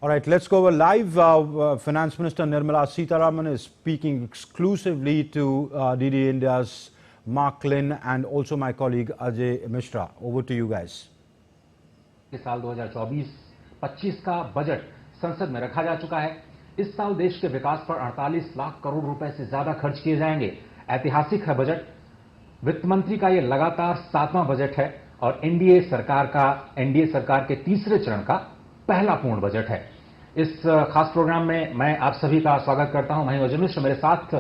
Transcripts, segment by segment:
All right, let's go over live. Finance Minister Nirmala Sitharaman is speaking exclusively to DD India's Mark Lynn and also my colleague Ajay Mishra. Over to you guys. साल 2024-25 का budget संसद में रखा जा चुका है। इस साल देश के विकास पर 48 लाख करोड़ रुपए से ज्यादा खर्च किए जाएंगे। ऐतिहासिक है बजट। वित्त मंत्री का यह लगातार 7वां बजट है और एनडीए सरकार के तीसरे चरण का पहला पूर्ण बजट है। इस खास प्रोग्राम में मैं आप सभी का स्वागत करता हूं। मैं अजय मिश्र, मेरे साथ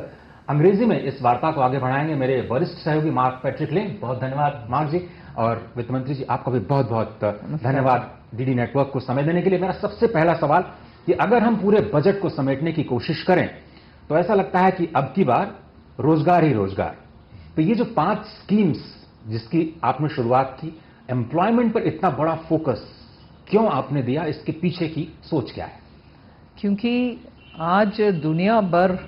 अंग्रेजी में इस वार्ता को आगे बढ़ाएंगे मेरे वरिष्ठ सहयोगी मार्क पैट्रिक लेन। बहुत धन्यवाद मार्क जी। और वित्त मंत्री जी, आपका भी बहुत बहुत धन्यवाद डीडी नेटवर्क को समय देने के लिए। मेरा सबसे पहला सवाल कि अगर हम पूरे बजट को समेटने की कोशिश करें तो ऐसा लगता है कि अब की बार रोजगार ही रोजगार। तो ये जो 5 स्कीम्स जिसकी आपने शुरुआत की, एम्प्लॉयमेंट पर इतना बड़ा फोकस क्यों आपने दिया? इसके पीछे की सोच क्या है? क्योंकि आज दुनिया भर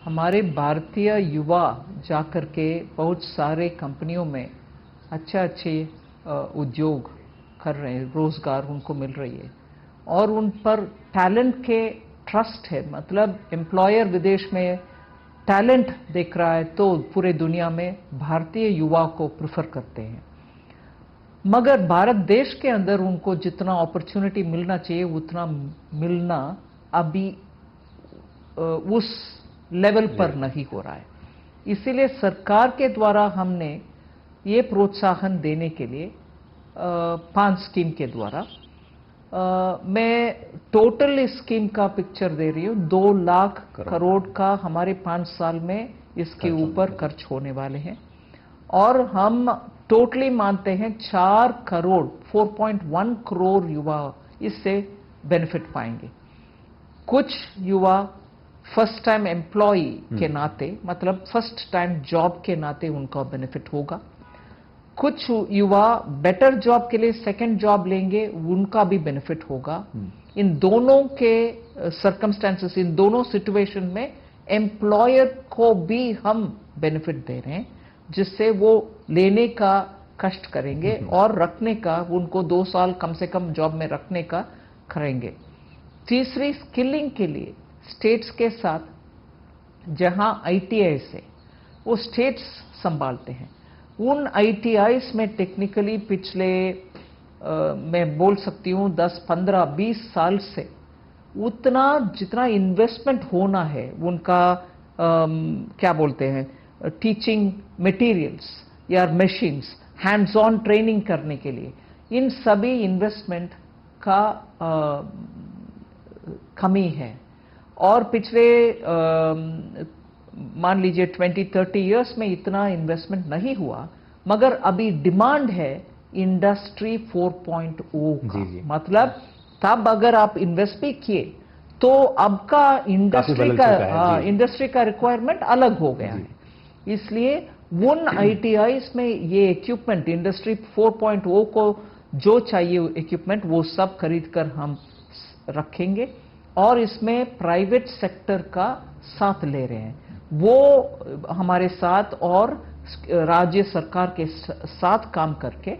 हमारे भारतीय युवा जाकर के बहुत सारे कंपनियों में अच्छे उद्योग कर रहे हैं, रोजगार उनको मिल रही है और उन पर टैलेंट के ट्रस्ट है। मतलब एम्प्लॉयर विदेश में टैलेंट देख रहा है तो पूरे दुनिया में भारतीय युवा को प्रेफर करते हैं। मगर भारत देश के अंदर उनको जितना अपॉर्चुनिटी मिलना चाहिए उतना मिलना अभी उस लेवल पर नहीं हो रहा है। इसीलिए सरकार के द्वारा हमने ये प्रोत्साहन देने के लिए 5 स्कीम के द्वारा मैं टोटल इस स्कीम का पिक्चर दे रही हूँ। 2 लाख करोड़ का हमारे 5 साल में इसके ऊपर खर्च होने वाले हैं और हम टोटली मानते हैं 4.1 करोड़ युवा इससे बेनिफिट पाएंगे। कुछ युवा फर्स्ट टाइम एम्प्लॉय के नाते, मतलब फर्स्ट टाइम जॉब के नाते उनका बेनिफिट होगा। कुछ युवा बेटर जॉब के लिए सेकंड जॉब लेंगे, उनका भी बेनिफिट होगा। इन दोनों के सर्कमस्टेंसेस, इन दोनों सिचुएशन में एम्प्लॉयर को भी हम बेनिफिट दे रहे हैं जिससे वो लेने का कष्ट करेंगे और रखने का, उनको 2 साल कम से कम जॉब में रखने का करेंगे। तीसरी, स्किलिंग के लिए स्टेट्स के साथ जहां आईटीआई से वो स्टेट्स संभालते हैं, उन आईटीआईस में टेक्निकली पिछले मैं बोल सकती हूं 10, 15, 20 साल से उतना जितना इन्वेस्टमेंट होना है उनका क्या बोलते हैं, टीचिंग मटेरियल्स या मशीन्स, हैंड्स ऑन ट्रेनिंग करने के लिए, इन सभी इन्वेस्टमेंट का कमी है। और पिछले मान लीजिए 20-30 इयर्स में इतना इन्वेस्टमेंट नहीं हुआ, मगर अभी डिमांड है इंडस्ट्री 4.0 का। मतलब तब अगर आप इन्वेस्ट भी किए तो अब का इंडस्ट्री का रिक्वायरमेंट अलग हो गया है। इसलिए उन आईटीआईस में ये इक्विपमेंट, इंडस्ट्री 4.0 को जो चाहिए इक्विपमेंट, वो सब खरीद कर हम रखेंगे और इसमें प्राइवेट सेक्टर का साथ ले रहे हैं। वो हमारे साथ और राज्य सरकार के साथ काम करके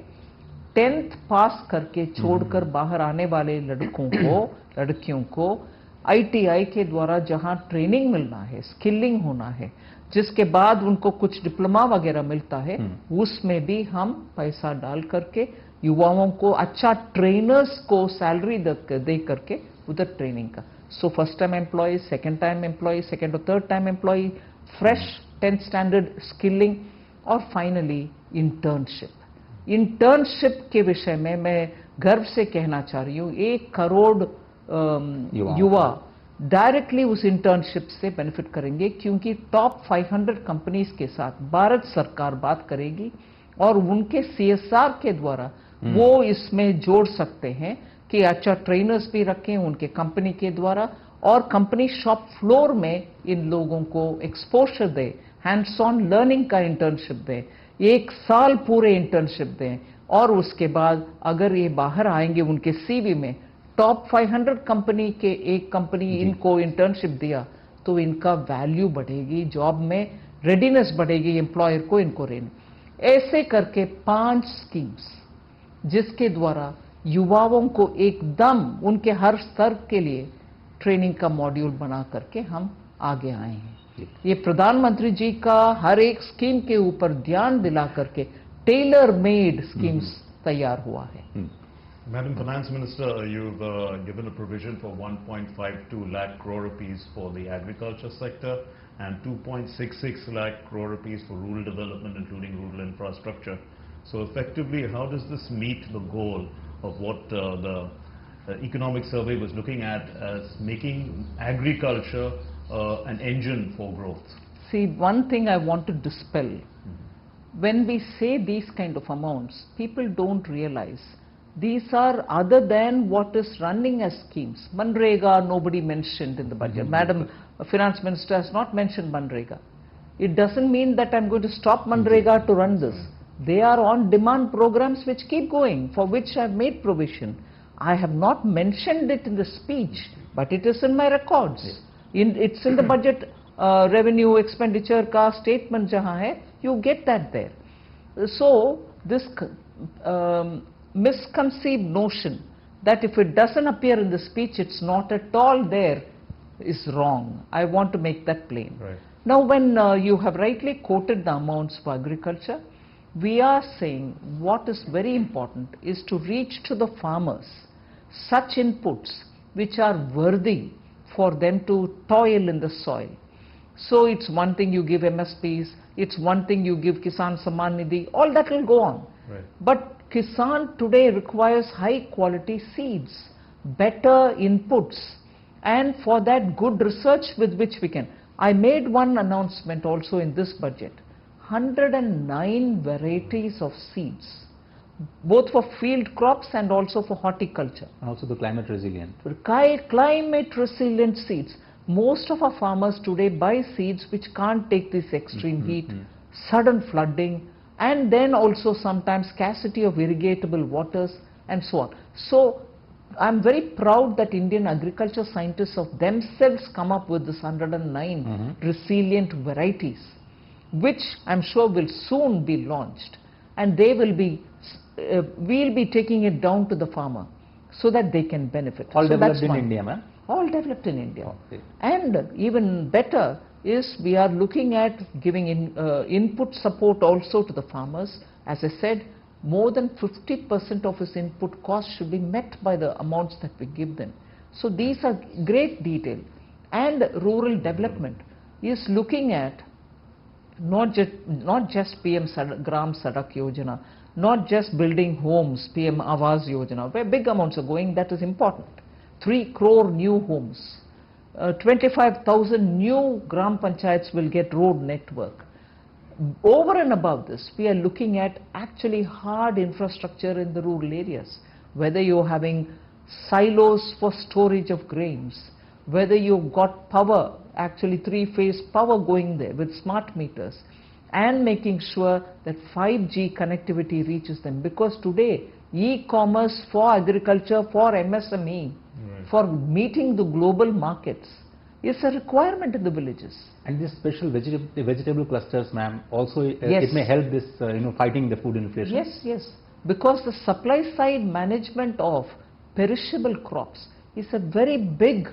10th पास करके छोड़कर बाहर आने वाले लड़कों को, लड़कियों को आईटीआई के द्वारा जहां ट्रेनिंग मिलना है, स्किलिंग होना है, जिसके बाद उनको कुछ डिप्लोमा वगैरह मिलता है, उसमें भी हम पैसा डाल करके युवाओं को अच्छा ट्रेनर्स को सैलरी दे करके उधर ट्रेनिंग का। So first time employ, second time employ, second और third time employ, fresh 10th standard skilling और फाइनली इंटर्नशिप के विषय में मैं गर्व से कहना चाह रही हूँ 1 करोड़ युवा डायरेक्टली उस इंटर्नशिप से बेनिफिट करेंगे, क्योंकि टॉप 500 कंपनीज के साथ भारत सरकार बात करेगी और उनके सीएसआर के द्वारा वो इसमें जोड़ सकते हैं कि अच्छा ट्रेनर्स भी रखें उनके कंपनी के द्वारा और कंपनी शॉप फ्लोर में इन लोगों को exposure they, hands on learning का इंटर्नशिप दें, 1 साल पूरे इंटर्नशिप दें और उसके बाद अगर ये बाहर आएंगे उनके सीवी में टॉप 500 कंपनी के एक कंपनी इनको इंटर्नशिप दिया तो इनका वैल्यू बढ़ेगी, जॉब में रेडीनेस बढ़ेगी एम्प्लॉयर को इनको रहने। ऐसे करके 5 स्कीम्स जिसके द्वारा युवाओं को एकदम उनके हर स्तर के लिए ट्रेनिंग का मॉड्यूल बना करके हम आगे आए हैं। ये प्रधानमंत्री जी का हर एक स्कीम के ऊपर ध्यान दिला करके टेलर मेड स्कीम्स तैयार हुआ है। Madam Finance Minister, you've given a provision for 1.52 lakh crore rupees for the agriculture sector and 2.66 lakh crore rupees for rural development, including rural infrastructure. So effectively, how does this meet the goal of what the economic survey was looking at as making agriculture an engine for growth? See, one thing I want to dispel. When we say these kind of amounts, people don't realize these are other than what is running as schemes. Manrega, nobody mentioned in the budget. Madam Finance Minister has not mentioned Manrega. It doesn't mean that I'm going to stop Manrega to run this. They are on demand programs which keep going, for which I've made provision. I have not mentioned it in the speech, but it is in my records. It's in the budget revenue expenditure ka statement jahan hai, you get that there. So this misconceived notion that if it doesn't appear in the speech, it's not at all there is wrong. I want to make that plain. Right. Now, when you have rightly quoted the amounts for agriculture, we are saying what is very important is to reach to the farmers such inputs which are worthy for them to toil in the soil. So it's one thing you give MSPs, it's one thing you give Kisan Samman Nidhi, all that will go on. Right. But Kisan today requires high quality seeds, better inputs, and for that good research with which we can. I made one announcement also in this budget, 109 varieties of seeds, both for field crops and also for horticulture. And also the climate resilient. Climate resilient seeds. Most of our farmers today buy seeds which can't take this extreme heat, sudden flooding, and then also sometimes scarcity of irrigatable waters and so on. So I'm very proud that Indian agriculture scientists of themselves come up with this 109 resilient varieties, which I'm sure will soon be launched, and they will be, we'll be taking it down to the farmer so that they can benefit. All so developed that's in one. India, ma'am? All developed in India. Okay. And even better is we are looking at giving input support also to the farmers. As I said, more than 50% of his input cost should be met by the amounts that we give them. So these are great detail. And rural development is looking at not just PM Gram Sadak Yojana, not just building homes, PM Awas Yojana, where big amounts are going, that is important. 3 crore new homes. 25,000 new Gram Panchayats will get road network. Over and above this, we are looking at actually hard infrastructure in the rural areas. Whether you're having silos for storage of grains, whether you've got power, actually 3-phase power going there with smart meters, and making sure that 5G connectivity reaches them. Because today, e-commerce for agriculture, for MSME, for meeting the global markets is a requirement in the villages. And these special vegetable clusters, ma'am, also Yes. it may help this, fighting the food inflation. Yes, yes. Because the supply side management of perishable crops is a very big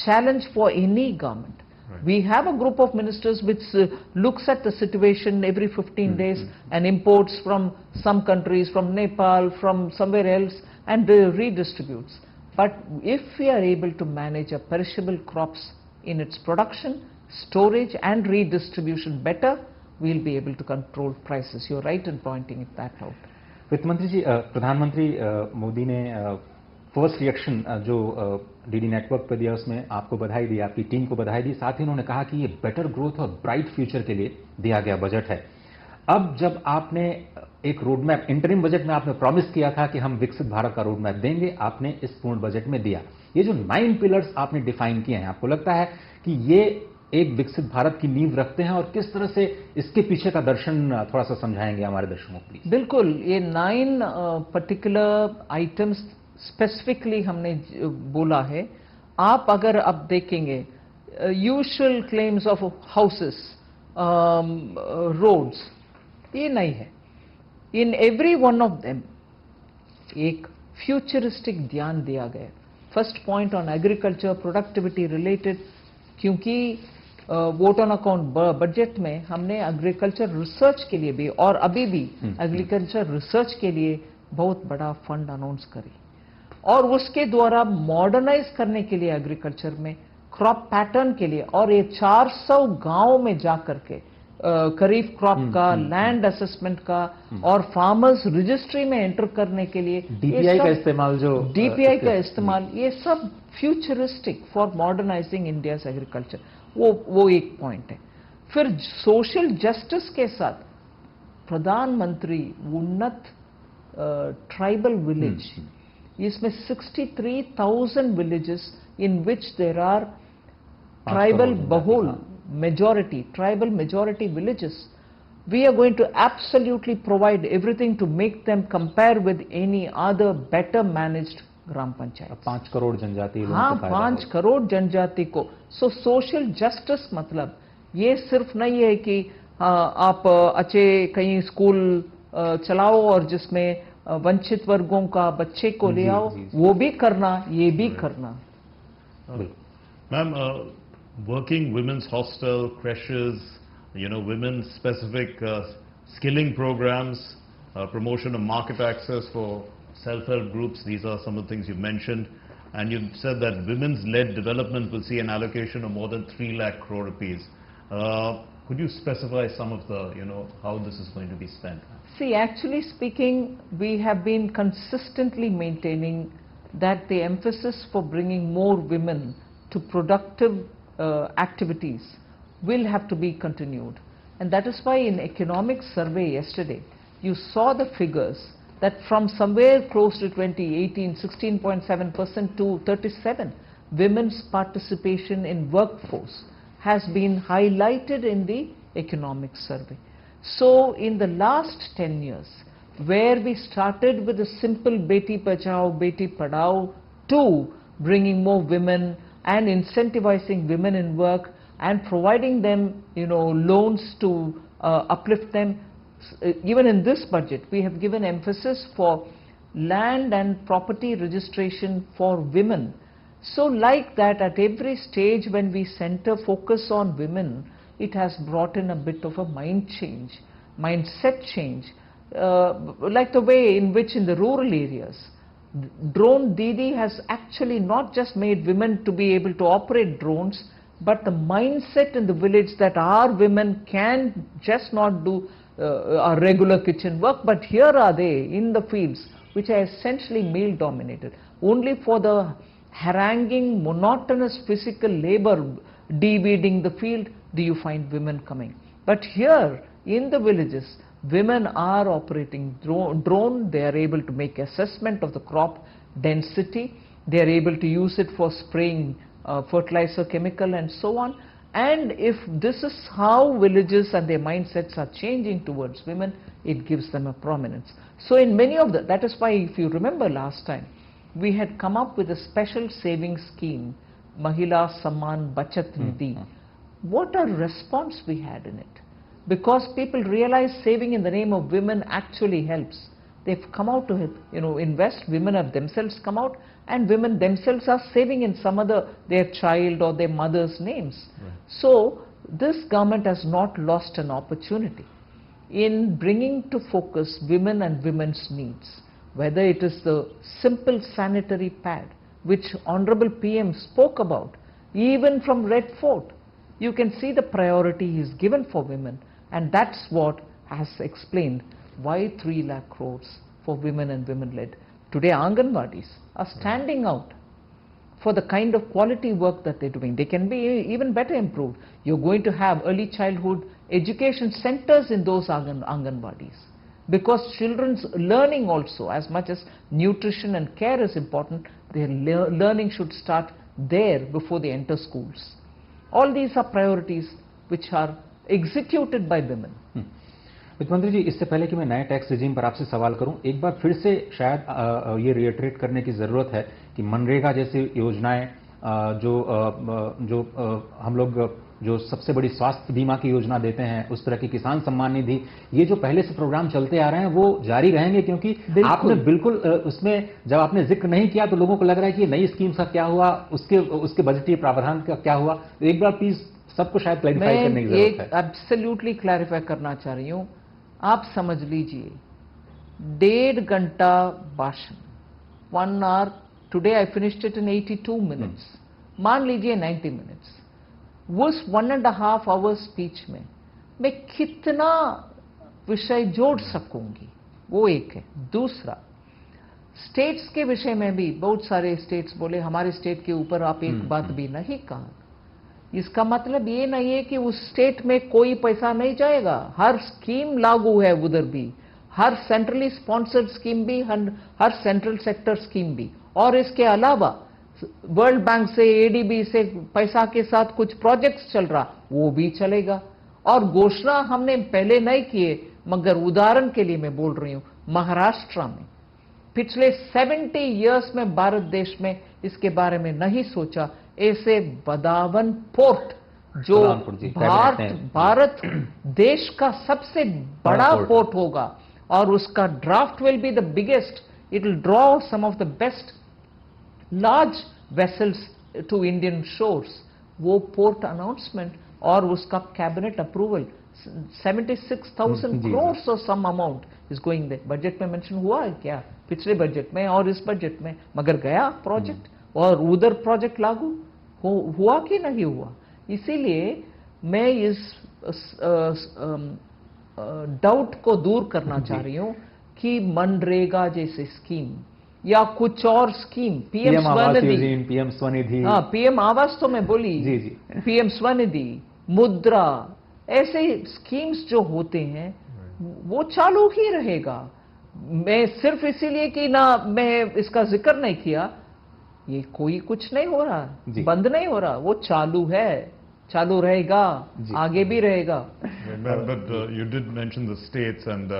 challenge for any government. Right. We have a group of ministers which looks at the situation every 15 days and imports from some countries, from Nepal, from somewhere else, and redistributes. But if we are able to manage a perishable crops in its production, storage and redistribution better, we'll be able to control prices. You're right in pointing that out. वित्त मंत्री जी, प्रधानमंत्री मोदी ने first reaction जो DD network पर दिया उसमें आपको बधाई दी, आपकी टीम को बधाई दी, साथ ही उन्होंने कहा कि ये बेटर ग्रोथ और ब्राइट फ्यूचर के लिए दिया गया बजट है। अब जब आपने एक रोड मैप, इंटरिम बजट में आपने प्रॉमिस किया था कि हम विकसित भारत का रोड मैप देंगे, आपने इस पूर्ण बजट में दिया। ये जो 9 पिलर्स आपने डिफाइन किए हैं, आपको लगता है कि ये एक विकसित भारत की नींव रखते हैं, और किस तरह से इसके पीछे का दर्शन थोड़ा सा समझाएंगे हमारे दर्शकों को प्लीज? बिल्कुल, ये 9 पर्टिकुलर आइटम्स स्पेसिफिकली हमने बोला है। आप अगर अब देखेंगे usual claims of houses, roads, ये नहीं है। In every one of them एक फ्यूचरिस्टिक ध्यान दिया गया। First point on agriculture productivity related, क्योंकि वोट ऑन अकाउंट बजट में हमने एग्रीकल्चर रिसर्च के लिए भी और अभी भी एग्रीकल्चर रिसर्च के लिए बहुत बड़ा फंड अनाउंस करी, और उसके द्वारा मॉडर्नाइज करने के लिए एग्रीकल्चर में क्रॉप पैटर्न के लिए, और ये 400 गांव में जाकर के खरीफ क्रॉप का, लैंड असेसमेंट का और फार्मर्स रजिस्ट्री में एंटर करने के लिए डीपीआई का इस्तेमाल, डीपीआई का इस्तेमाल, ये सब futuristic for modernising India's agriculture, वो एक पॉइंट है। फिर सोशल जस्टिस के साथ प्रधानमंत्री उन्नत ट्राइबल विलेज, इसमें 63,000 villages in which there are tribal bahul tribal majority villages. We are going to absolutely provide everything to make them compare with any other better managed ग्राम पंचायत। 5 करोड़ जनजाति लोगों हाँ, को फायदा 5 करोड़ जनजाति को। सो सोशल जस्टिस मतलब ये सिर्फ नहीं है कि आप अच्छे कहीं स्कूल चलाओ और जिसमें वंचित वर्गों का बच्चे को ले आओ, वो भी करना, ये भी करना। Ma'am, working women's hostel, creches, women specific skilling programs, promotion of market access for self-help groups, these are some of the things you mentioned. And you said that women's led development will see an allocation of more than 3 lakh crore rupees. Could you specify some of the, how this is going to be spent? See, actually speaking, we have been consistently maintaining that the emphasis for bringing more women to productive activities will have to be continued. And that is why in economic survey yesterday, you saw the figures that from somewhere close to 2018, 16.7% to 37, women's participation in workforce has been highlighted in the economic survey. So in the last 10 years, where we started with a simple Beti Bachao, Beti Padhao to bringing more women and incentivizing women in work and providing them, loans to uplift them. Even in this budget, we have given emphasis for land and property registration for women. So like that, at every stage when we center focus on women, it has brought in a bit of a mindset change, like the way in which in the rural areas, Drone Didi has actually not just made women to be able to operate drones, but the mindset in the village that our women can just not do a regular kitchen work, but here are they in the fields which are essentially male dominated. Only for the haranguing, monotonous physical labor, de-weeding the field, do you find women coming. But here in the villages, women are operating drone, they are able to make assessment of the crop density, they are able to use it for spraying fertilizer, chemical and so on. And if this is how villages and their mindsets are changing towards women, it gives them a prominence. So in many of the, that is why if you remember last time, we had come up with a special savings scheme, Mahila Samman Bachat Nidhi. What a response we had in it. Because people realize saving in the name of women actually helps. They've come out to invest, women have themselves come out, and women themselves are saving in some other, their child or their mother's names. Right. So this government has not lost an opportunity in bringing to focus women and women's needs. Whether it is the simple sanitary pad, which Honorable PM spoke about, even from Red Fort, you can see the priority is given for women, and that's what has explained why 3 lakh crores for women and women-led. Today Anganwadis are standing out for the kind of quality work that they're doing. They can be even better improved. You're going to have early childhood education centers in those Anganwadis, because children's learning also, as much as nutrition and care is important, their learning should start there before they enter schools. All these are priorities which are executed by women. वित्त मंत्री जी, इससे पहले कि मैं नए tax regime पर आपसे सवाल करूं, एक बार फिर से शायद ये रिएटरेट करने की ज़रूरत है कि मनरेगा जैसी योजनाएं हम लोग जो सबसे बड़ी स्वास्थ्य बीमा की योजना देते हैं, उस तरह की किसान सम्मान निधि, ये जो पहले से प्रोग्राम चलते आ रहे हैं वो जारी रहेंगे? क्योंकि आपने बिल्कुल उसमें जब आपने जिक्र नहीं किया तो लोगों को लग रहा है कि ये नई स्कीम का क्या हुआ, उसके बजटीय प्रावधान का क्या हुआ। तो एक बार प्लीज सबको शायद क्लैरिफाई करने की जरूरत है। मैं एब्सोल्युटली क्लैरिफाई करना चाह रही हूं। आप समझ लीजिए 1.5 घंटा भाषण, 1 hour, today I finished it in 82 minutes, मान लीजिए 90 मिनट्स। उस 1.5 hour स्पीच में मैं कितना विषय जोड़ सकूंगी, वो एक है। दूसरा, स्टेट्स के विषय में भी बहुत सारे स्टेट्स बोले, हमारे स्टेट के ऊपर आप एक बात भी नहीं कहा। इसका मतलब ये नहीं है कि उस स्टेट में कोई पैसा नहीं जाएगा, हर स्कीम लागू है उधर भी, हर सेंट्रली स्पॉन्सर्ड स्कीम भी, हर सेंट्रल सेक्टर स्कीम भी। और इसके अलावा वर्ल्ड बैंक से, एडीबी से पैसा के साथ कुछ प्रोजेक्ट्स चल रहा, वो भी चलेगा। और घोषणा हमने पहले नहीं किए, मगर उदाहरण के लिए मैं बोल रही हूं, महाराष्ट्र में पिछले 70 इयर्स में भारत देश में इसके बारे में नहीं सोचा। ऐसे बदावन पोर्ट जो भारत देश का सबसे बड़ा पोर्ट होगा, और उसका draft will be the biggest, it will draw some of the best large vessels to Indian shores. वो पोर्ट अनाउंसमेंट और उसका कैबिनेट अप्रूवल 76,000 करोड़ और some amount is going there. Budget में मेंशन हुआ है क्या? पिछले बजट में और इस बजट में, मगर गया प्रोजेक्ट, और उधर प्रोजेक्ट लागू हुआ कि नहीं हुआ। इसीलिए मैं इस डाउट को दूर करना चाह रही हूं कि मनरेगा जैसे स्कीम या कुछ और स्कीम, पीएम स्वनिधि, हाँ पीएम आवास तो मैं बोली, पीएम स्वनिधि, मुद्रा, ऐसे स्कीम्स जो होते हैं वो चालू ही रहेगा। मैं सिर्फ इसीलिए कि ना मैं इसका जिक्र नहीं किया, ये कोई कुछ नहीं हो रहा, बंद नहीं हो रहा, वो चालू है, चालू रहेगा, आगे भी रहेगा। But you did mention the states, and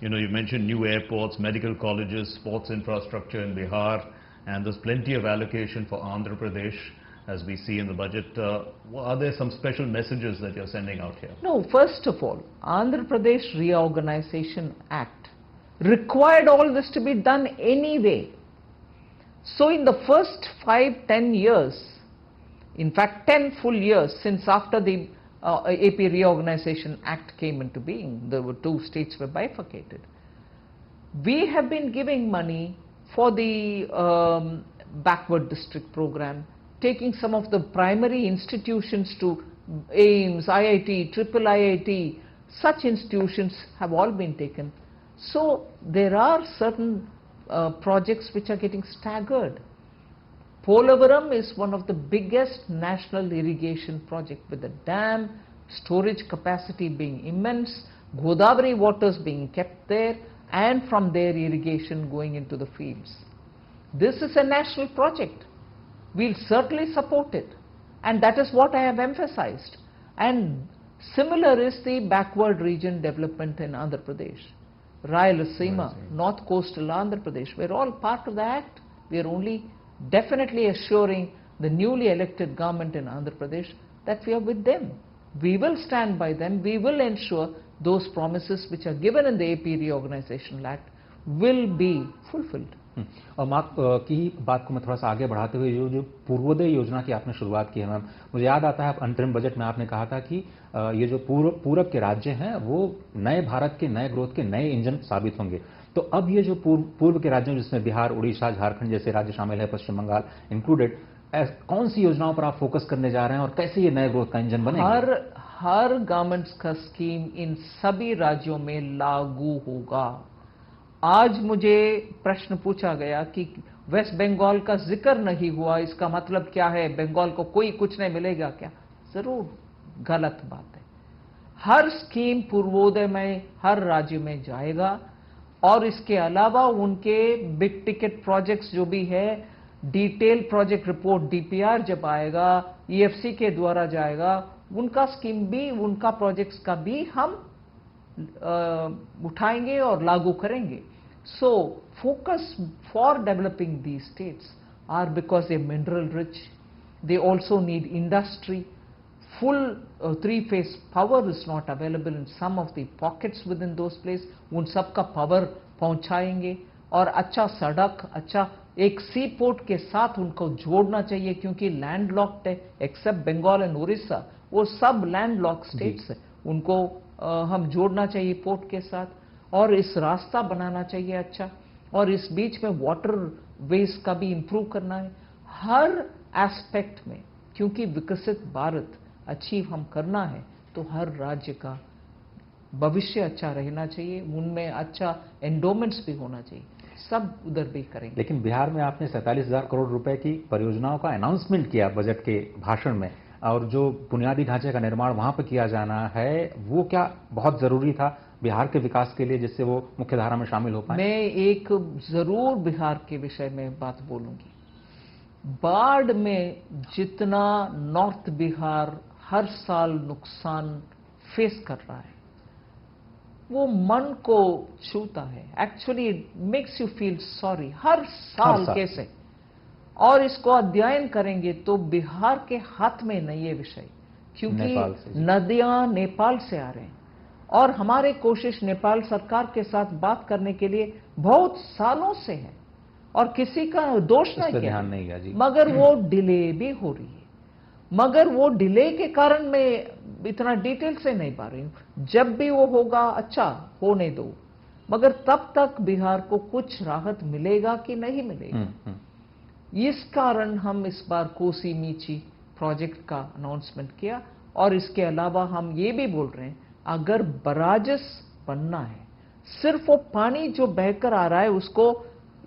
you mentioned new airports, medical colleges, sports infrastructure in Bihar, and there's plenty of allocation for Andhra Pradesh, as we see in the budget. Are there some special messages that you're sending out here? No, first of all, Andhra Pradesh Reorganization Act required all this to be done anyway. So in the first 5-10 years, in fact 10 full years since after the AP Reorganization Act came into being, there were 2 states were bifurcated. We have been giving money for the backward district program, taking some of the primary institutions to AIIMS, IIT, Triple IIT, such institutions have all been taken. So there are certain projects which are getting staggered. Polavaram is one of the biggest national irrigation project, with the dam, storage capacity being immense, Godavari waters being kept there, and from there irrigation going into the fields. This is a national project. We'll certainly support it, and that is what I have emphasized. And similar is the backward region development in Andhra Pradesh. Rayalaseema, North Coastal Andhra Pradesh, we're all part of the act. We're only definitely assuring the newly elected government in Andhra Pradesh that we are with them. We will stand by them. We will ensure those promises which are given in the AP Reorganization Act will be fulfilled. और माँ की बात को मैं थोड़ा सा आगे बढ़ाते हुए जो पूर्वोदय योजना की आपने शुरुआत की है मैम, मुझे याद आता है अंतरिम बजट में आपने कहा था कि ये जो पूरब के राज्य हैं वो नए भारत के नए ग्रोथ के नए इंजन साबित होंगे। तो अब ये जो पूर्व के राज्यों जिसमें बिहार, उड़ीसा, झारखंड जैसे राज्य शामिल है, पश्चिम बंगाल इंक्लूडेड, कौन सी योजनाओं पर आप फोकस करने जा रहे हैं और कैसे ये नए ग्रोथ का इंजन बनेगा? हर गवर्नमेंट्स का स्कीम इन सभी राज्यों में लागू होगा। आज मुझे प्रश्न पूछा गया कि वेस्ट बंगाल का जिक्र नहीं हुआ, इसका मतलब क्या है, बंगाल को कोई कुछ नहीं मिलेगा क्या? जरूर गलत बात है। हर स्कीम पूर्वोदय में हर राज्य में जाएगा, और इसके अलावा उनके बिग टिकट प्रोजेक्ट्स जो भी है, डिटेल प्रोजेक्ट रिपोर्ट डीपीआर जब आएगा, ईएफसी के द्वारा जाएगा, उनका स्कीम भी, उनका प्रोजेक्ट्स का भी हम उठाएंगे और लागू करेंगे। So focus for developing these states are because a mineral rich, They also need industry. Full three-phase power is not available in some of the pockets within those places. उन सब का पावर पहुंचाएंगे और अच्छा सड़क, अच्छा एक सी पोर्ट के साथ उनको जोड़ना चाहिए क्योंकि लैंड लॉक्ड है, एक्सेप्ट बंगाल एंड उड़ीसा, वो सब लैंड लॉक स्टेट्स है, उनको हम जोड़ना चाहिए पोर्ट के साथ और इस रास्ता बनाना चाहिए अच्छा, और इस बीच में वाटर वेज का भी इंप्रूव करना है हर एस्पेक्ट में, क्योंकि विकसित भारत अचीव हम करना है तो हर राज्य का भविष्य अच्छा रहना चाहिए, उनमें अच्छा एंडोमेंट्स भी होना चाहिए, सब उधर भी करेंगे। लेकिन बिहार में आपने 47,000 करोड़ रुपए की परियोजनाओं का अनाउंसमेंट किया बजट के भाषण में, और जो बुनियादी ढांचे का निर्माण वहां पर किया जाना है वो क्या बहुत जरूरी था बिहार के विकास के लिए, जिससे वो मुख्यधारा में शामिल हो पाए? मैं एक जरूर बिहार के विषय में बात बोलूंगी। बाढ़ में जितना नॉर्थ बिहार हर साल नुकसान फेस कर रहा है वो मन को छूता है, actually it makes you feel sorry हर साल कैसे, और इसको अध्ययन करेंगे तो बिहार के हाथ में नहीं है विषय, क्योंकि नदियां नेपाल से आ रहे हैं और हमारे कोशिश नेपाल सरकार के साथ बात करने के लिए बहुत सालों से है और किसी का दोष नहीं किया, नहीं है जी, मगर वो डिले भी हो रही है। मगर वो डिले के कारण मैं इतना डिटेल से नहीं पा रही हूं, जब भी वो होगा अच्छा होने दो, मगर तब तक बिहार को कुछ राहत मिलेगा कि नहीं मिलेगा। इस कारण हम इस बार कोसी मीची प्रोजेक्ट का अनाउंसमेंट किया, और इसके अलावा हम ये भी बोल रहे हैं अगर बराजस बनना है, सिर्फ वो पानी जो बहकर आ रहा है उसको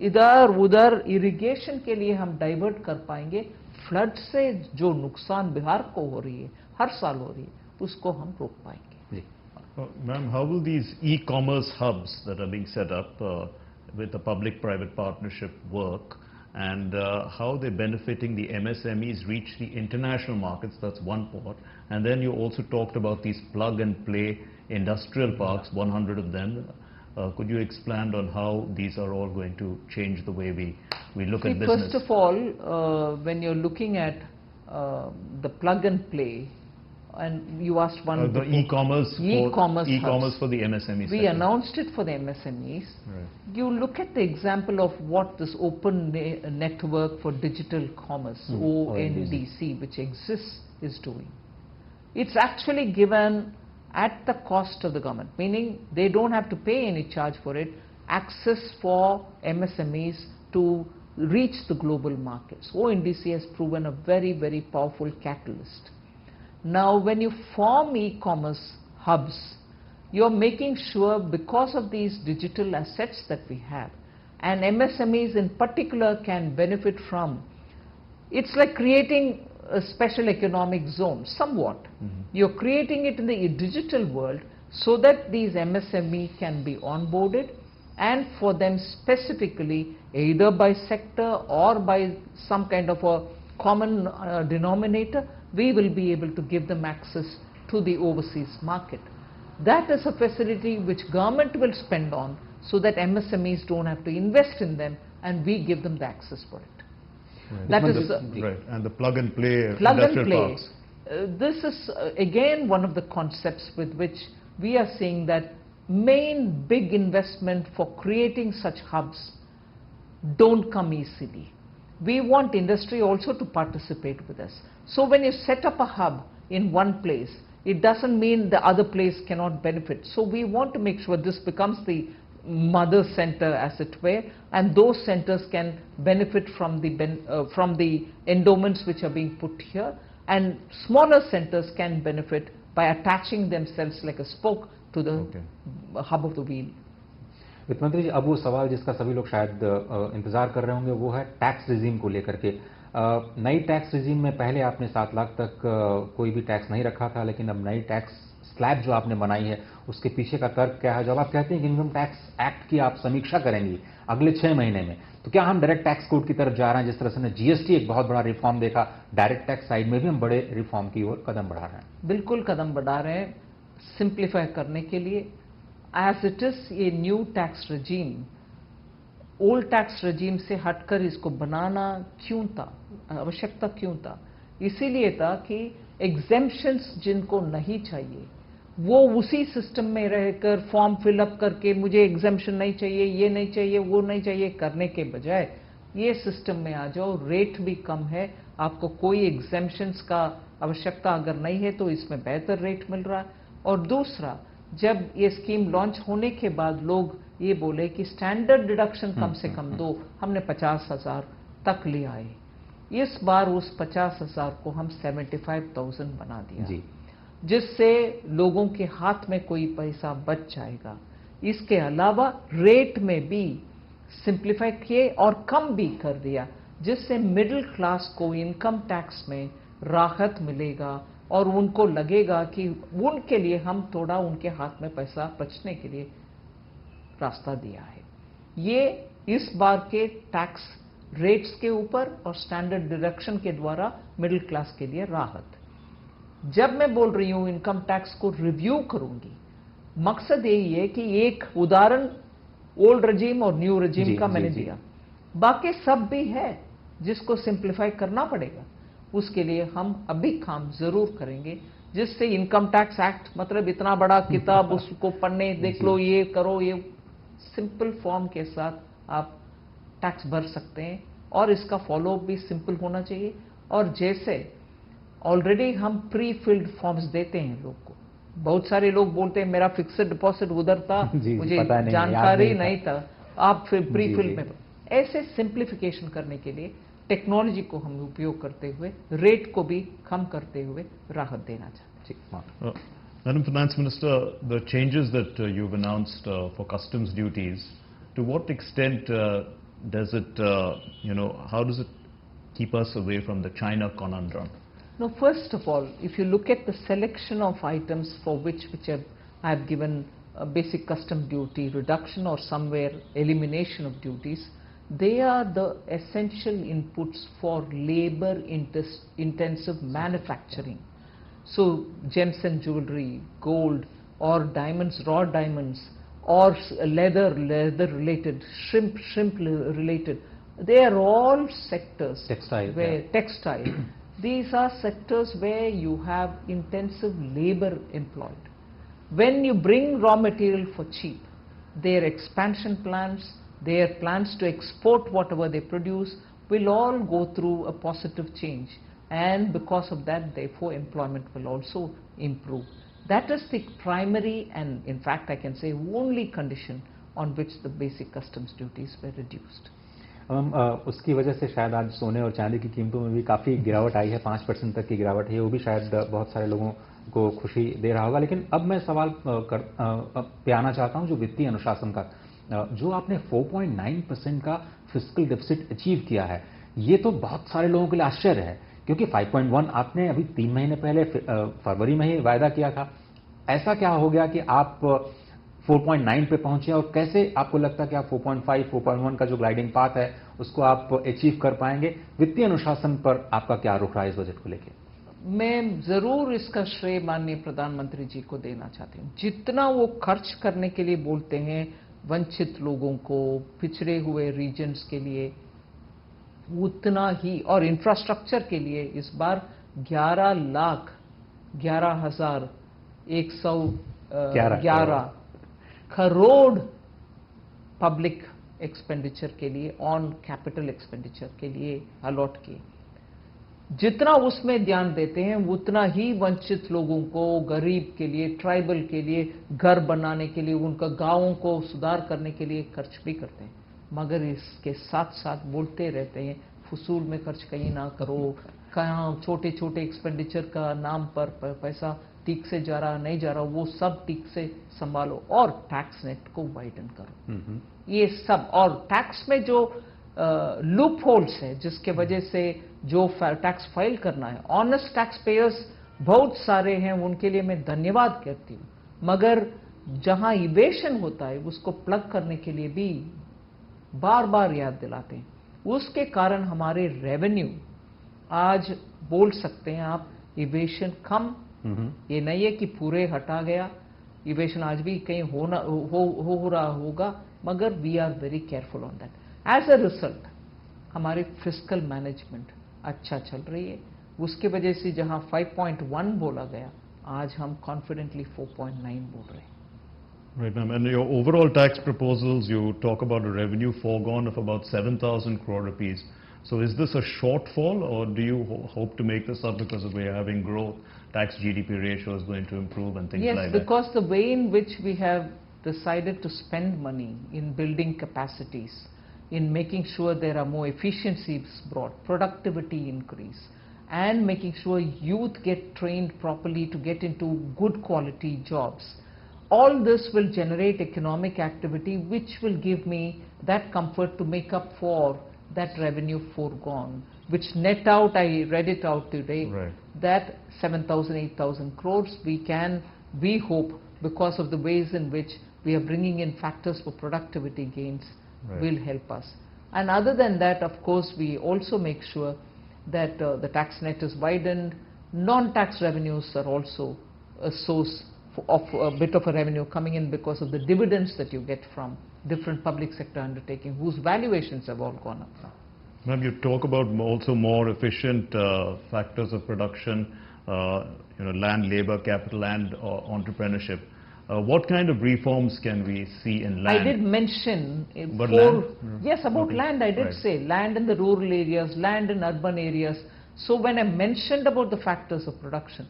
इधर उधर इरिगेशन के लिए हम डाइवर्ट कर पाएंगे, फ्लड से जो नुकसान बिहार को हो रही है हर साल हो रही है उसको हम रोक पाएंगे। Ma'am, how will these e-commerce hubs that are being set up with a public-private partnership work, and how they're benefiting the MSMEs reach the international markets? That's one part. And then you also talked about these plug-and-play industrial parks, 100 of them. Could you expand on how these are all going to change the way we look at business? First of all, when you're looking at the plug and play, and you asked one the e-commerce for the MSMEs. We announced it for the MSMEs. Right. You look at the example of what this Open Network for Digital Commerce, ONDC, which exists, is doing. It's actually given at the cost of the government, meaning they don't have to pay any charge for it, access for MSMEs to reach the global markets. ONDC has proven a very, very powerful catalyst. Now, when you form e-commerce hubs, you're making sure, because of these digital assets that we have, and MSMEs in particular can benefit from, it's like creating a special economic zone, somewhat. You're creating it in the digital world so that these MSME can be onboarded, and for them specifically, either by sector or by some kind of a common denominator, we will be able to give them access to the overseas market. That is a facility which government will spend on so that MSMEs don't have to invest in them, and we give them the access for it. Right. That is right. And the plug and play industrial parks. This is again one of the concepts with which we are seeing that main big investment for creating such hubs don't come easily. We want industry also to participate with us. So when you set up a hub in one place, it doesn't mean the other place cannot benefit. So we want to make sure this becomes the mother center, as it were, and those centers can benefit from the endowments which are being put here, and smaller centers can benefit by attaching themselves like a spoke to the hub of the wheel. वित्त मंत्री जी, अब वो सवाल जिसका सभी लोग शायद इंतजार कर रहे होंगे वो है टैक्स रिजीम को लेकर के। नई टैक्स रिजीम में पहले आपने 7 लाख तक कोई भी टैक्स नहीं रखा था, लेकिन अब नई टैक्स स्लैब जो आपने बनाई है उसके पीछे का तर्क क्या है? जब आप कहते हैं कि इनकम टैक्स एक्ट की आप समीक्षा करेंगी अगले 6 महीने में, तो क्या हम डायरेक्ट टैक्स कोड की तरफ जा रहे हैं? जिस तरह से जीएसटी एक बहुत बड़ा रिफॉर्म देखा, डायरेक्ट टैक्स साइड में भी हम बड़े रिफॉर्म की ओर कदम बढ़ा रहे हैं। बिल्कुल कदम बढ़ा रहे हैं सिंप्लीफाई करने के लिए। एज इट इज ये न्यू टैक्स रजीम, ओल्ड टैक्स रजीम से हटकर इसको बनाना क्यों था, आवश्यकता क्यों था? इसीलिए था कि एग्जेम्पशंस जिनको नहीं चाहिए वो उसी सिस्टम में रहकर फॉर्म फिलअप करके मुझे एग्जेम्पशन नहीं चाहिए, ये नहीं चाहिए, वो नहीं चाहिए करने के बजाय ये सिस्टम में आ जाओ। रेट भी कम है, आपको कोई एग्जेम्पशंस का आवश्यकता अगर नहीं है तो इसमें बेहतर रेट मिल रहा है। और दूसरा, जब ये स्कीम लॉन्च होने के बाद लोग ये बोले कि स्टैंडर्ड डिडक्शन कम से कम दो, हमने 50,000 तक ले आए। इस बार उस 50,000 को हम 75,000 बना दिया जी। जिससे लोगों के हाथ में कोई पैसा बच जाएगा। इसके अलावा रेट में भी सिंप्लीफाई किए और कम भी कर दिया, जिससे मिडिल क्लास को इनकम टैक्स में राहत मिलेगा और उनको लगेगा कि उनके लिए हम थोड़ा उनके हाथ में पैसा बचने के लिए रास्ता दिया है। ये इस बार के टैक्स रेट्स के ऊपर और स्टैंडर्ड डिडक्शन के द्वारा मिडिल क्लास के लिए राहत। जब मैं बोल रही हूं इनकम टैक्स को रिव्यू करूंगी, मकसद यही है कि एक उदाहरण ओल्ड रजीम और न्यू रजीम का मैंने दिया, बाकी सब भी है जिसको सिंप्लीफाई करना पड़ेगा। उसके लिए हम अभी काम जरूर करेंगे, जिससे इनकम टैक्स एक्ट मतलब इतना बड़ा किताब उसको पढ़ने देख लो, ये करो, ये सिंपल फॉर्म के साथ आप टैक्स भर सकते हैं और इसका फॉलोअप भी सिंपल होना चाहिए। और जैसे ऑलरेडी हम प्री फिल्ड फॉर्म्स देते हैं लोग को, बहुत सारे लोग बोलते हैं मेरा फिक्स्ड डिपॉजिट उधर था, मुझे जानकारी नहीं था, आप फिर प्री फिल्ड में। ऐसे सिंप्लीफिकेशन करने के लिए टेक्नोलॉजी को हम उपयोग करते हुए रेट को भी कम करते हुए राहत देना चाहते हैं। Madam Finance Minister, the changes that you've announced for customs duties, to what extent does it, how does it keep us away from the China conundrum? No, first of all, if you look at the selection of items for which I have given a basic custom duty reduction or somewhere elimination of duties, they are the essential inputs for labor intensive manufacturing. So gems and jewelry, gold or diamonds, raw diamonds, or leather related, shrimp related, they are all sectors. Textile. These are sectors where you have intensive labor employed. When you bring raw material for cheap, their expansion plans, their plans to export whatever they produce will all go through a positive change, and because of that, therefore, employment will also improve. That is the primary and, in fact, I can say only condition on which the basic customs duties were reduced. उसकी वजह से शायद आज सोने और चांदी की कीमतों में भी काफ़ी गिरावट आई है, 5% तक की गिरावट है, वो भी शायद बहुत सारे लोगों को खुशी दे रहा होगा। लेकिन अब मैं सवाल पे आना चाहता हूं जो वित्तीय अनुशासन का, जो आपने 4.9% का फिस्कल डेफिसिट अचीव किया है, ये तो बहुत सारे लोगों के लिए आश्चर्य है, क्योंकि 5.1 आपने अभी 3 महीने पहले फरवरी में ही वायदा किया था। ऐसा क्या हो गया कि आप 4.9 पे पहुंचे, और कैसे आपको लगता है कि आप 4.5, 4.1 का जो ग्लाइडिंग पाथ है उसको आप अचीव कर पाएंगे? वित्तीय अनुशासन पर आपका क्या रुख रहा है इस बजट को लेकर? मैं जरूर इसका श्रेय माननीय प्रधानमंत्री जी को देना चाहती हूँ। जितना वो खर्च करने के लिए बोलते हैं वंचित लोगों को, पिछड़े हुए रीजन्स के लिए, उतना ही, और इंफ्रास्ट्रक्चर के लिए इस बार 11,11,111 करोड़ पब्लिक एक्सपेंडिचर के लिए, ऑन कैपिटल एक्सपेंडिचर के लिए अलॉट किए। जितना उसमें ध्यान देते हैं उतना ही वंचित लोगों को, गरीब के लिए, ट्राइबल के लिए, घर बनाने के लिए, उनका गांवों को सुधार करने के लिए खर्च भी करते हैं। मगर इसके साथ साथ बोलते रहते हैं फजूल में खर्च कहीं ना करो, कहाँ छोटे छोटे एक्सपेंडिचर का नाम पर पैसा ठीक से जा रहा नहीं जा रहा, वो सब ठीक से संभालो और टैक्स नेट को वाइडन करो। ये सब, और टैक्स में जो लूप होल्स है जिसके वजह से जो टैक्स फाइल करना है, ऑनेस्ट टैक्स पेयर्स बहुत सारे हैं, उनके लिए मैं धन्यवाद करती हूँ, मगर जहां इवेशन होता है उसको प्लग करने के लिए भी बार बार याद दिलाते हैं। उसके कारण हमारे रेवेन्यू आज बोल सकते हैं आप इवेशन कम, ये नहीं है कि पूरे हटा गया, इवेशन आज भी कहीं हो रहा होगा, मगर we are very careful on that. As a result हमारी फिस्कल मैनेजमेंट अच्छा चल रही है, उसके वजह से जहां 5.1 बोला गया, आज हम कॉन्फिडेंटली 4.9 बोल रहे हैं. Right, ma'am. And your overall tax proposals, you talk about a revenue foregone of about 7,000 crore rupees. So is this a shortfall, or do you hope to make this up because of we are having growth, tax GDP ratio is going to improve and things Yes, like that? because the way in which we have decided to spend money in building capacities, in making sure there are more efficiencies brought, productivity increase, and making sure youth get trained properly to get into good quality jobs. All this will generate economic activity which will give me that comfort to make up for that revenue foregone, which net out, I read it out today, Right. that 7,000, 8,000 crores we hope, because of the ways in which we are bringing in factors for productivity gains, Right. will help us. And other than that, of course, we also make sure that the tax net is widened. Non-tax revenues are also a source of a bit of a revenue coming in because of the dividends that you get from different public sector undertaking whose valuations have all gone up now. Ma'am, you talk about also more efficient factors of production, land, labor, capital, and entrepreneurship. What kind of reforms can we see in land? I did mention About land? yes, about Okay. land I did Right. say, land in the rural areas, land in urban areas. So when I mentioned about the factors of production,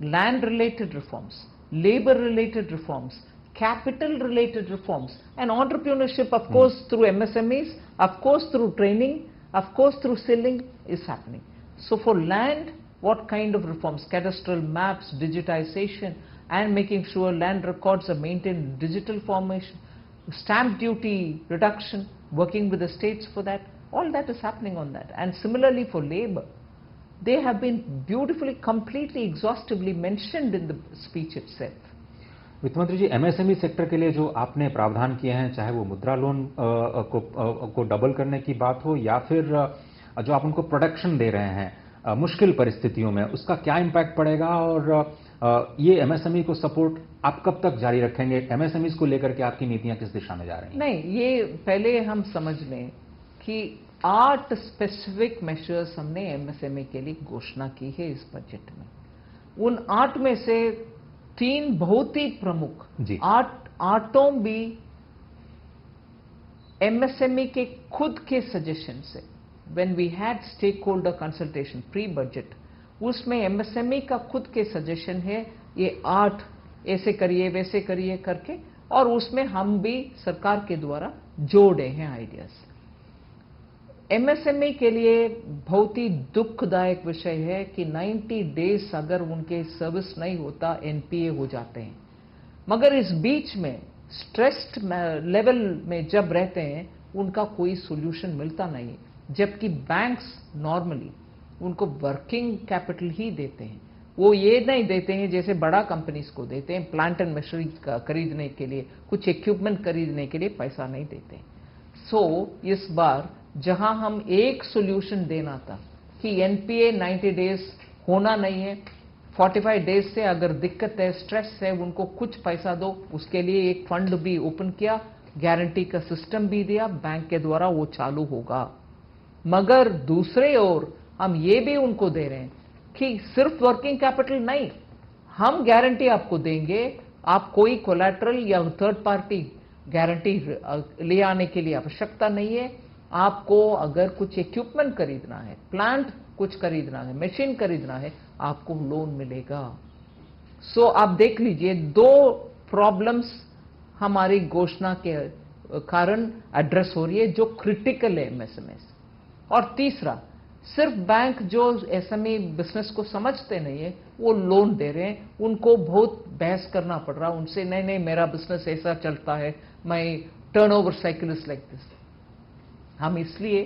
land related reforms, labor related reforms, capital related reforms, and entrepreneurship, of course, through MSMEs, of course through training, of course through skilling is happening. So for land, what kind of reforms? Cadastral maps, digitization, and making sure land records are maintained in digital formation, stamp duty reduction, working with the states for that, all that is happening on that. And similarly for labor, they have been beautifully, completely, exhaustively mentioned in the speech itself. वित्त मंत्री जी, MSME sector के लिए जो आपने प्रावधान किए हैं, चाहे वो मुद्रा लोन को डबल करने की बात हो या फिर जो आप उनको प्रोटेक्शन दे रहे हैं मुश्किल परिस्थितियों में, उसका क्या इम्पैक्ट पड़ेगा और ये एमएसएमई को सपोर्ट आप कब तक जारी रखेंगे? एमएसएमई को लेकर के आपकी नीतियां किस दिशा में जा रही हैं? नहीं, ये पहले हम समझ लें कि 8 स्पेसिफिक मेजर्स हमने एमएसएमई के लिए घोषणा की है इस बजट में. उन 8 में से 3 बहुत ही प्रमुख, जी. 8 भी एमएसएमई के खुद के सजेशन से, when we had stakeholder consultation pre budget, उसमें एमएसएमई का खुद के सजेशन है ये 8 ऐसे करिए वैसे करिए करके, और उसमें हम भी सरकार के द्वारा जोड़े हैं आइडियाज. एमएसएमई के लिए बहुत ही दुखदायक विषय है कि 90 डेज अगर उनके सर्विस नहीं होता एनपीए हो जाते हैं. मगर इस बीच में स्ट्रेस्ड लेवल में जब रहते हैं उनका कोई सॉल्यूशन मिलता नहीं है, जबकि बैंक्स नॉर्मली उनको वर्किंग कैपिटल ही देते हैं. वो ये नहीं देते हैं जैसे बड़ा कंपनीज को देते हैं, प्लांट एंड मशीनरी खरीदने के लिए, कुछ इक्विपमेंट खरीदने के लिए पैसा नहीं देते. सो इस बार जहां हम एक सॉल्यूशन देना था कि एनपीए 90 डेज होना नहीं है, 45 डेज से अगर दिक्कत है, स्ट्रेस है, उनको कुछ पैसा दो, उसके लिए एक फंड भी ओपन किया, गारंटी का सिस्टम भी दिया, बैंक के द्वारा वो चालू होगा. मगर दूसरे ओर हम ये भी उनको दे रहे हैं कि सिर्फ वर्किंग कैपिटल नहीं, हम गारंटी आपको देंगे, आप कोई कोलैटरल या थर्ड पार्टी गारंटी ले आने के लिए आवश्यकता नहीं है. आपको अगर कुछ इक्विपमेंट खरीदना है, प्लांट कुछ खरीदना है, मशीन खरीदना है, आपको लोन मिलेगा. सो आप देख लीजिए, 2 प्रॉब्लम्स हमारी घोषणा के कारण एड्रेस हो रही है जो क्रिटिकल है एमएसएमई. और तीसरा, सिर्फ बैंक जो एसएमई बिजनेस को समझते नहीं है वो लोन दे रहे हैं, उनको बहुत बहस करना पड़ रहा है उनसे, नहीं नहीं मेरा बिजनेस ऐसा चलता है, my turnover cycle is like this. हम इसलिए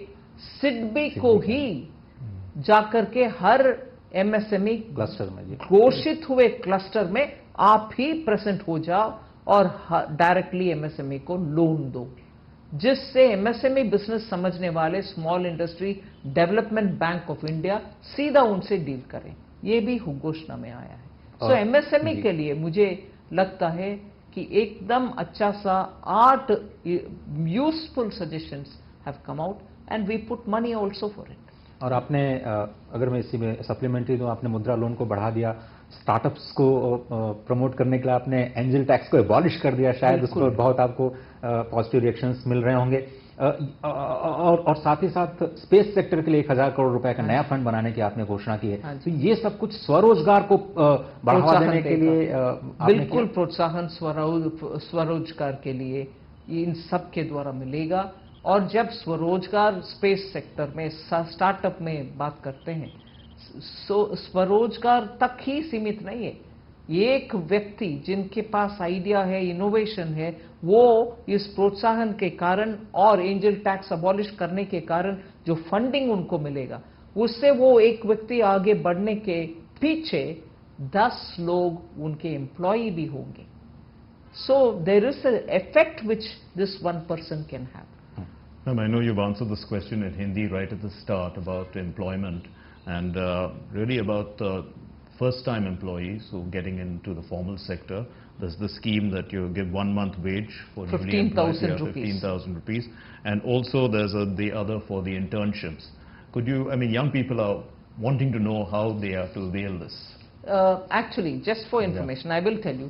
सिडबी को ही जाकर के हर एमएसएमई क्लस्टर में जी, घोषित हुए क्लस्टर में आप ही प्रेजेंट हो जाओ और डायरेक्टली एमएसएमई को लोन दो, जिससे एमएसएमई बिजनेस समझने वाले small industry development bank of India सीधा उनसे डील करें. ये भी घोषणा में आया है. सो एमएसएमई के लिए मुझे लगता है कि एकदम अच्छा सा 8 useful suggestions have come out and we put money also for it. और आपने अगर मैं इसी में सप्लीमेंट्री दूं, आपने मुद्रा लोन को बढ़ा दिया, स्टार्टअप्स को प्रमोट करने के लिए आपने एंजल टैक्स को एबॉलिश कर दिया, शायद उस पर बहुत आपको पॉजिटिव रिएक्शंस मिल रहे होंगे। और साथ ही साथ स्पेस सेक्टर के लिए 1000 करोड़ रुपए का नया फंड बनाने की आपने घोषणा की है। तो ये सब कुछ स्वरोजगार को बढ़ावा देने के लिए बिल्कुल प्रोत्साहन स्वरोजगार के लिए इन सब के द्वारा मिलेगा। और जब स्वरोजगार स्पेस सेक्टर में स्टार्टअप में बात करते हैं, स्वरोजगार तक ही सीमित नहीं है। एक व्यक्ति जिनके पास आइडिया है, इनोवेशन है, वो इस प्रोत्साहन के कारण और एंजल टैक्स अबॉलिश करने के कारण जो फंडिंग उनको मिलेगा, उससे वो एक व्यक्ति आगे बढ़ने के पीछे 10 लोग उनके एम्प्लॉय भी होंगे। So there is an effect which this one person can have. Ma'am, I know you've answered this question in Hindi right at the start about employment and really about first-time employees who are getting into the formal sector. There's the scheme that you give 1 month wage for newly employed, 15,000 rupees. 15,000 rupees. And also there's the other for the internships. Could you, I mean, young people are wanting to know how they have to avail this. Actually, just for information, I will tell you,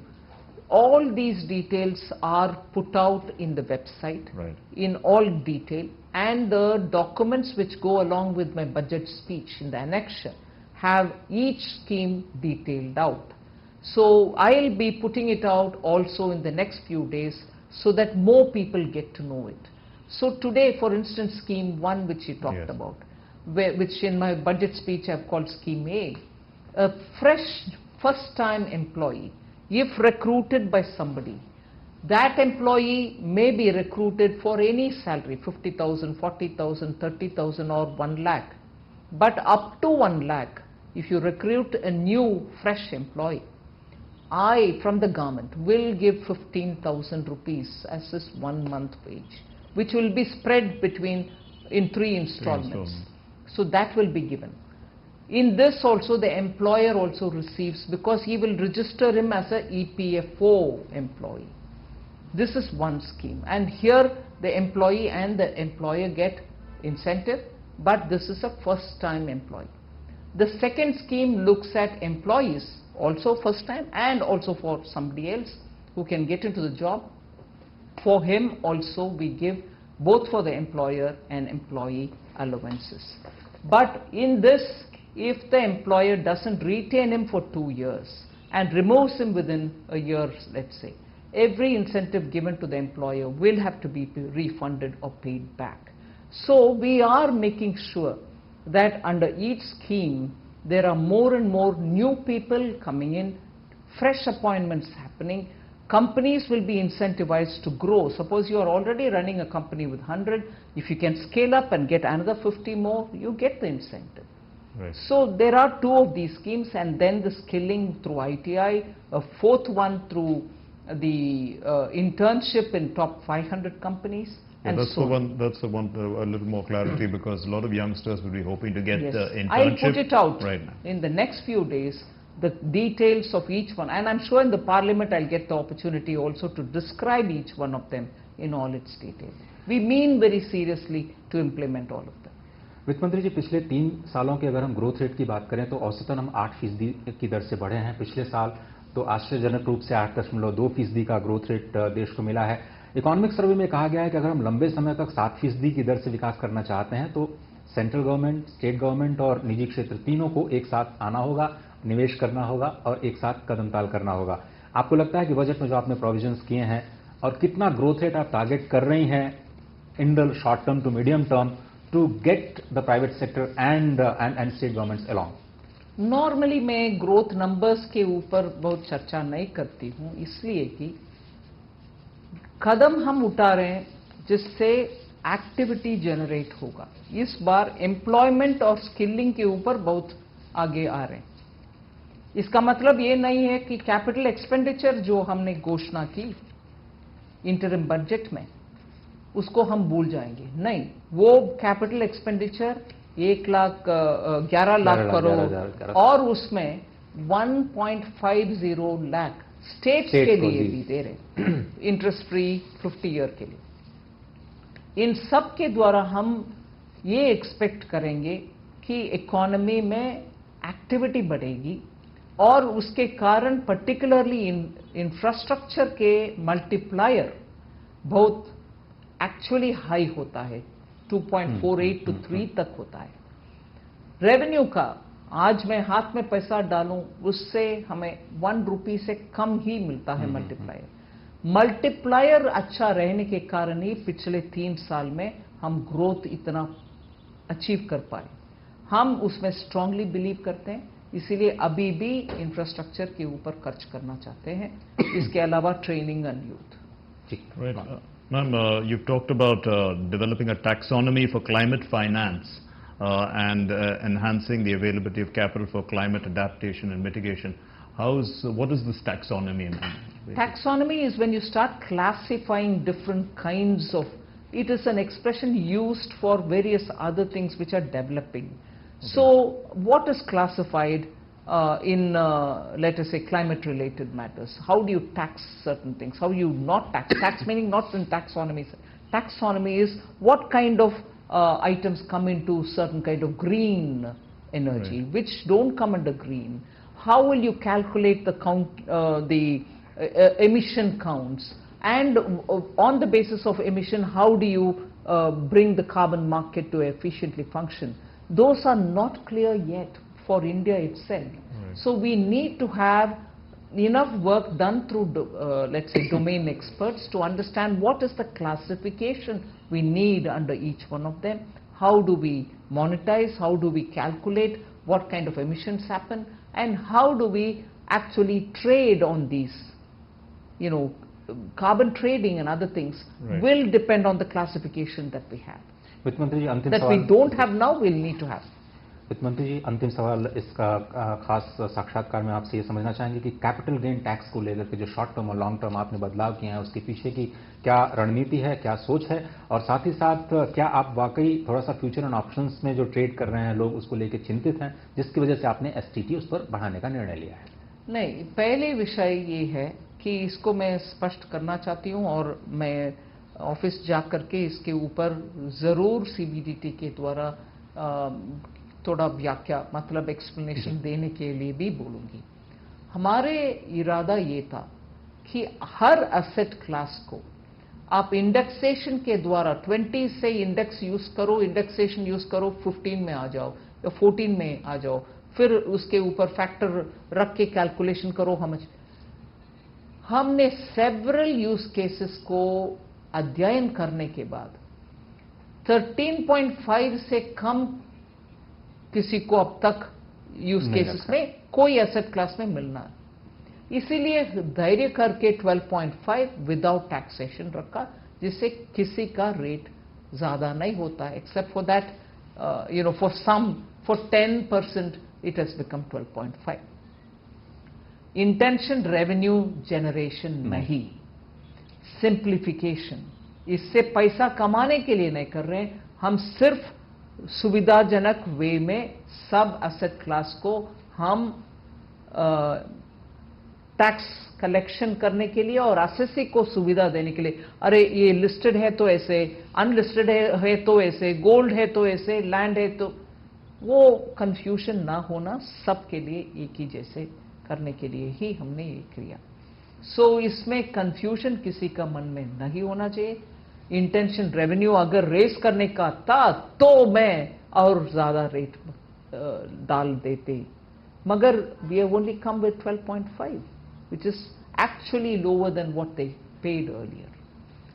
all these details are put out in the website, Right. in all detail, and the documents which go along with my budget speech in the annexure have each scheme detailed out. So I'll be putting it out also in the next few days so that more people get to know it. So today, for instance, scheme 1 which you talked Yes. about, which in my budget speech I've called scheme A, a fresh first-time employee, if recruited by somebody, that employee may be recruited for any salary, 50,000, 40,000, 30,000 or 1 lakh. But up to 1 lakh, if you recruit a new fresh employee, I, from the government, will give 15,000 rupees as his 1 month wage, which will be spread between in 3 installments. So that will be given. In this also the employer also receives, because he will register him as a EPFO employee. This is one scheme, and here the employee and the employer get incentive, but this is a first time employee. The second scheme looks at employees also first time and also for somebody else who can get into the job. For him also we give both for the employer and employee allowances. But in this, if the employer doesn't retain him for 2 years and removes him within a year, let's say, every incentive given to the employer will have to be refunded or paid back. So we are making sure that under each scheme there are more and more new people coming in, fresh appointments happening. Companies will be incentivized to grow. Suppose you are already running a company with 100, if you can scale up and get another 50 more, you get the incentive. Right. So there are 2 of these schemes, and then the skilling through ITI, a 4th one through the internship in top 500 companies. Yeah, and that's so the one. That's the one. A little more clarity because a lot of youngsters will be hoping to get Yes. the internship. I'll put it out Right. in the next few days, the details of each one, and I'm sure in the parliament I'll get the opportunity also to describe each one of them in all its detail. We mean very seriously to implement all of them. वित्त मंत्री जी, पिछले 3 सालों के अगर हम growth rate की बात करें तो औसतन हम 8% की दर से बढ़े हैं। पिछले साल तो आश्चर्यजनक रूप से 8.2% का ग्रोथ रेट देश को मिला है। इकोनॉमिक सर्वे में कहा गया है कि अगर हम लंबे समय तक 7% की दर से विकास करना चाहते हैं तो सेंट्रल गवर्नमेंट, स्टेट गवर्नमेंट और निजी क्षेत्र तीनों को एक साथ आना होगा, निवेश करना होगा और एक साथ कदमताल करना होगा। आपको लगता है कि बजट में जो आपने प्रोविजंस किए हैं और कितना ग्रोथ रेट आप टारगेट कर रही हैं in the short term to medium term to get the private sector and state governments along? Normally मैं ग्रोथ नंबर्स के ऊपर बहुत चर्चा नहीं करती हूं, इसलिए कि कदम हम उठा रहे हैं जिससे एक्टिविटी जनरेट होगा। इस बार एम्प्लॉयमेंट और स्किलिंग के ऊपर बहुत आगे आ रहे हैं। इसका मतलब ये नहीं है कि कैपिटल एक्सपेंडिचर जो हमने घोषणा की इंटरिम बजट में उसको हम भूल जाएंगे, नहीं। वो कैपिटल एक्सपेंडिचर 11 लाख करोड़ और उसमें 1.50 लाख स्टेट्स के लिए भी दे रहे, इंटरेस्ट फ्री 50 ईयर के लिए। इन सब के द्वारा हम ये एक्सपेक्ट करेंगे कि इकोनॉमी में एक्टिविटी बढ़ेगी और उसके कारण पर्टिकुलरली इंफ्रास्ट्रक्चर के मल्टीप्लायर बहुत एक्चुअली हाई होता है, 2.48 to 3 तक होता है। रेवेन्यू का आज मैं हाथ में पैसा डालूं उससे हमें 1 रुपी से कम ही मिलता है मल्टीप्लायर अच्छा रहने के कारण ही पिछले 3 साल में हम ग्रोथ इतना अचीव कर पाए। हम उसमें स्ट्रांगली बिलीव करते हैं, इसीलिए अभी भी इंफ्रास्ट्रक्चर के ऊपर खर्च करना चाहते हैं, इसके अलावा training and youth. Right. Ma'am, you've talked about developing a taxonomy for climate finance and enhancing the availability of capital for climate adaptation and mitigation. What is this taxonomy? Taxonomy is when you start classifying different kinds of, it is an expression used for various other things which are developing. Okay. So what is classified in let us say climate related matters? How do you tax certain things? How do you not tax? Tax meaning not in taxonomy. Taxonomy is what kind of items come into certain kind of green energy, right, which don't come under green. How will you calculate the emission counts, and on the basis of emission, how do you bring the carbon market to efficiently function? Those are not clear yet for India itself. Right. So we need to have enough work done through let's say domain experts to understand what is the classification we need under each one of them. How do we monetize? How do we calculate what kind of emissions happen? And how do we actually trade on these? You know, carbon trading and other things, right, will depend on the classification that we have. वित्त मंत्री जी, अंतिम that सवाल we don't have now, we'll need to have. वित्त मंत्री जी, अंतिम सवाल इसका खास साक्षात्कार में आपसे ये समझना चाहेंगे कि कैपिटल गेन टैक्स को लेकर के जो शॉर्ट टर्म और लॉन्ग टर्म आपने बदलाव किए हैं उसके पीछे की क्या रणनीति है, क्या सोच है, और साथ ही साथ क्या आप वाकई थोड़ा सा फ्यूचर एंड ऑप्शंस में जो ट्रेड कर रहे हैं लोग उसको लेकर चिंतित हैं, जिसकी वजह से आपने एसटीटी उस पर बढ़ाने का निर्णय लिया है? नहीं, पहले विषय ये है कि इसको मैं स्पष्ट करना चाहती हूँ और मैं ऑफिस जा करके इसके ऊपर जरूर सीबीडीटी के द्वारा थोड़ा व्याख्या मतलब एक्सप्लेनेशन देने के लिए भी बोलूंगी। हमारे इरादा ये था कि हर एसेट क्लास को आप इंडेक्सेशन के द्वारा 20 से इंडेक्स यूज करो, इंडेक्सेशन यूज करो, 15 में आ जाओ या 14 में आ जाओ, फिर उसके ऊपर फैक्टर रख के कैलकुलेशन करो। हमने सेवरल यूज केसेस को अध्ययन करने के बाद 13.5 से कम किसी को अब तक यूज केसेस में कोई एसेट क्लास में मिलना, इसीलिए धैर्य करके 12.5 विदाउट टैक्सेशन रखा, जिससे किसी का रेट ज्यादा नहीं होता है, except for that you know for 10% it has become 12.5। Intention revenue generation नहीं, सिंप्लीफिकेशन। इससे पैसा कमाने के लिए नहीं कर रहे हैं, हम सिर्फ सुविधाजनक वे में सब एसेट क्लास को हम टैक्स कलेक्शन करने के लिए और एसएससी को सुविधा देने के लिए, अरे ये लिस्टेड है तो ऐसे, अनलिस्टेड है तो ऐसे, गोल्ड है तो ऐसे, लैंड है तो, वो कंफ्यूजन ना होना, सबके लिए एक ही जैसे करने के लिए ही हमने ये किया। सो इसमें कंफ्यूजन किसी का मन में नहीं होना चाहिए। इंटेंशन रेवेन्यू अगर रेस करने का था तो मैं और ज्यादा रेट डाल देते, मगर we have only come with 12.5 which is actually lower than what they paid earlier.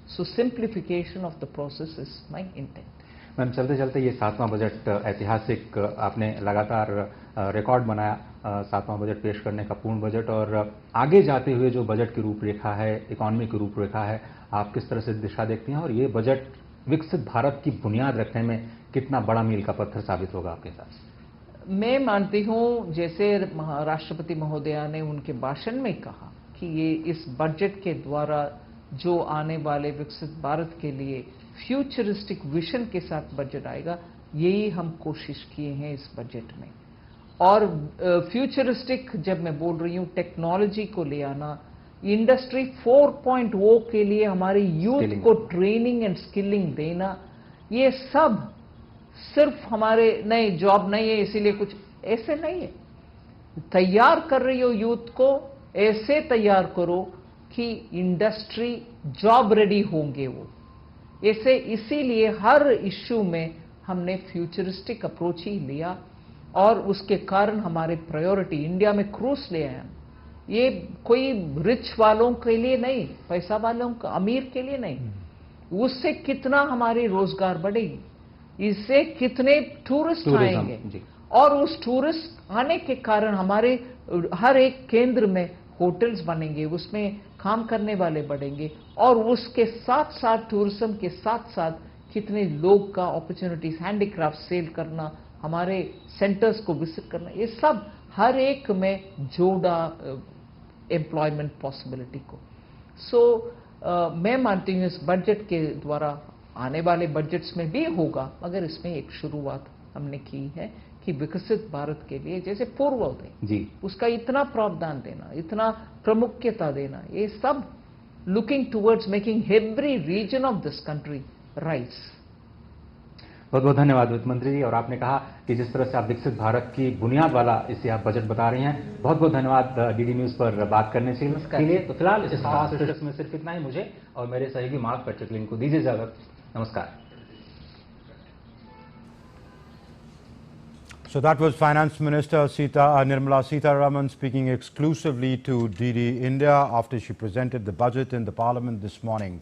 So simplification of the process is my intent. Ma'am, चलते चलते ये 7वां बजट ऐतिहासिक, आपने लगातार रिकॉर्ड बनाया, 7वां बजट पेश करने का, पूर्ण बजट, और आगे जाते हुए जो बजट की रूपरेखा है, इकोनॉमी की रूपरेखा है, आप किस तरह से दिशा देखती हैं, और ये बजट विकसित भारत की बुनियाद रखने में कितना बड़ा मील का पत्थर साबित होगा आपके साथ? मैं मानती हूं, जैसे राष्ट्रपति महोदया ने उनके भाषण में कहा कि ये इस बजट के द्वारा जो आने वाले विकसित भारत के लिए फ्यूचरिस्टिक विजन के साथ बजट आएगा, यही हम कोशिश किए हैं इस बजट में। और फ्यूचरिस्टिक जब मैं बोल रही हूं, टेक्नोलॉजी को ले आना, इंडस्ट्री 4.0 के लिए हमारे यूथ को ट्रेनिंग एंड स्किलिंग देना, ये सब सिर्फ हमारे नहीं जॉब नहीं है इसीलिए कुछ, ऐसे नहीं है। तैयार कर रही हो यूथ को, ऐसे तैयार करो कि इंडस्ट्री जॉब रेडी होंगे वो। ऐसे इसीलिए हर इश्यू में हमने फ्यूचरिस्टिक अप्रोच ही लिया और उसके कारण हमारे प्रायोरिटी इंडिया में क्रूज ले आए। ये कोई रिच वालों के लिए नहीं, पैसा वालों का, अमीर के लिए नहीं। उससे कितना हमारी रोजगार बढ़ेगी, इससे कितने टूरिस्ट आएंगे और उस टूरिस्ट आने के कारण हमारे हर एक केंद्र में होटल्स बनेंगे, उसमें काम करने वाले बढ़ेंगे और उसके साथ साथ टूरिज्म के साथ साथ कितने लोग का अपॉर्चुनिटीज, हैंडीक्राफ्ट सेल करना, हमारे सेंटर्स को विजिट करना, ये सब हर एक में जोड़ा एम्प्लॉयमेंट पॉसिबिलिटी को। सो मैं मानती हूँ इस बजट के द्वारा आने वाले बजट्स में भी होगा, मगर इसमें एक शुरुआत हमने की है कि विकसित भारत के लिए जैसे पूर्वोदय जी, उसका इतना प्रावधान देना, इतना प्रामुख्यता देना, ये सब looking towards making every region of this country rise. बहुत बहुत धन्यवाद वित्त मंत्री जी। और आपने कहा कि जिस तरह से आप विकसित भारत की बुनियाद वाला इसे आप बजट बता रही हैं, बहुत बहुत धन्यवाद डीडी न्यूज पर बात करने के लिए। तो फिलहाल इस खास डिस्कस में सिर्फ इतना ही। मुझे और मेरे सहयोगी मार्क पेट्रिकलिन को दीजिए इजाजत। नमस्कार। So that was Finance Minister Nirmala Sitharaman speaking exclusively to DD India after she presented the budget in the Parliament this morning.